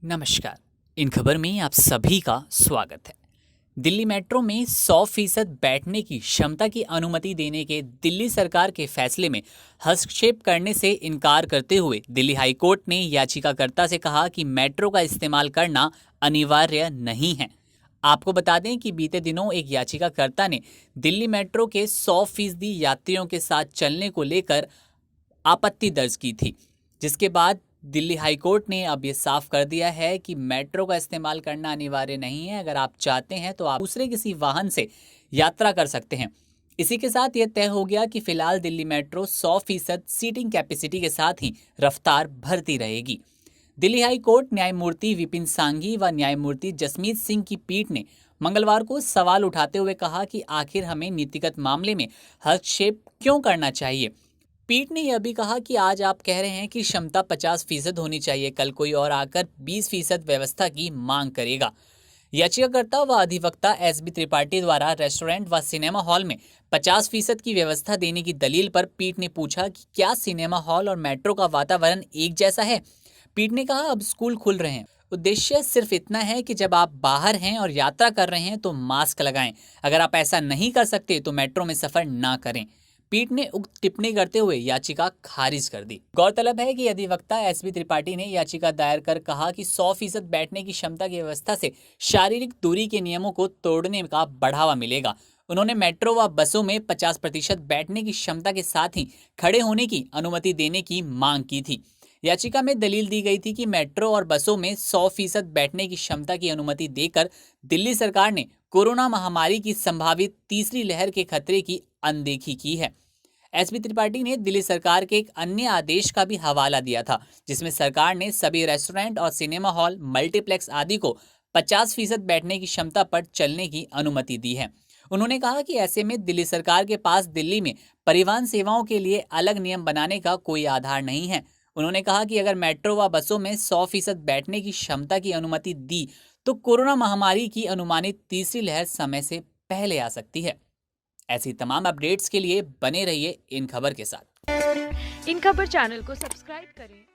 नमस्कार। इन खबर में आप सभी का स्वागत है। दिल्ली मेट्रो में 100% बैठने की क्षमता की अनुमति देने के दिल्ली सरकार के फैसले में हस्तक्षेप करने से इनकार करते हुए दिल्ली हाई कोर्ट ने याचिकाकर्ता से कहा कि मेट्रो का इस्तेमाल करना अनिवार्य नहीं है। आपको बता दें कि बीते दिनों एक याचिकाकर्ता ने दिल्ली मेट्रो के 100% यात्रियों के साथ चलने को लेकर आपत्ति दर्ज की थी, जिसके बाद दिल्ली हाई कोर्ट ने अब ये साफ कर दिया है कि मेट्रो का इस्तेमाल करना अनिवार्य नहीं है। अगर आप चाहते हैं तो आप दूसरे किसी वाहन से यात्रा कर सकते हैं। इसी के साथ यह तय हो गया कि फिलहाल दिल्ली मेट्रो 100% सीटिंग कैपेसिटी के साथ ही रफ्तार भरती रहेगी। दिल्ली हाई कोर्ट न्यायमूर्ति विपिन सांघी व न्यायमूर्ति जसमीत सिंह की पीठ ने मंगलवार को सवाल उठाते हुए कहा कि आखिर हमें नीतिगत मामले में हस्तक्षेप क्यों करना चाहिए। पीठ ने यह भी कहा कि आज आप कह रहे हैं कि क्षमता 50% होनी चाहिए, कल कोई और आकर 20% व्यवस्था की मांग करेगा। याचिकाकर्ता व अधिवक्ता एसबी त्रिपाठी द्वारा रेस्टोरेंट व सिनेमा हॉल में 50% की व्यवस्था देने की दलील पर पीठ ने पूछा कि क्या सिनेमा हॉल और मेट्रो का वातावरण एक जैसा है। पीठ ने कहा, अब स्कूल खुल रहे हैं, उद्देश्य सिर्फ इतना है कि जब आप बाहर हैं और यात्रा कर रहे हैं तो मास्क लगाएं। अगर आप ऐसा नहीं कर सकते तो मेट्रो में सफर ना करें। पीठ ने उक्त टिप्पणी करते हुए याचिका खारिज कर दी। गौरतलब है कि अधिवक्ता एसबी त्रिपाठी ने याचिका दायर कर कहा कि 100% बैठने की क्षमता की व्यवस्था से शारीरिक दूरी के नियमों को तोड़ने का बढ़ावा मिलेगा। उन्होंने मेट्रो व बसों में 50% बैठने की क्षमता के साथ ही खड़े होने की अनुमति देने की मांग की थी। याचिका में दलील दी गई थी कि मेट्रो और बसों में 100% बैठने की क्षमता की अनुमति देकर दिल्ली सरकार ने कोरोना महामारी की संभावित तीसरी लहर के खतरे की अनदेखी की है। एसबी त्रिपाठी ने दिल्ली सरकार के एक अन्य आदेश का भी हवाला दिया था, जिसमें सरकार ने सभी रेस्टोरेंट और सिनेमा हॉल, मल्टीप्लेक्स आदि को 50% बैठने की क्षमता पर चलने की अनुमति दी है। उन्होंने कहा कि ऐसे में दिल्ली सरकार के पास दिल्ली में परिवहन सेवाओं के लिए अलग नियम बनाने का कोई आधार नहीं है। उन्होंने कहा कि अगर मेट्रो व बसों में 100% बैठने की क्षमता की अनुमति दी तो कोरोना महामारी की अनुमानित तीसरी लहर समय से पहले आ सकती है। ऐसी तमाम अपडेट्स के लिए बने रहिए इन खबर के साथ। इन खबर चैनल को सब्सक्राइब करें।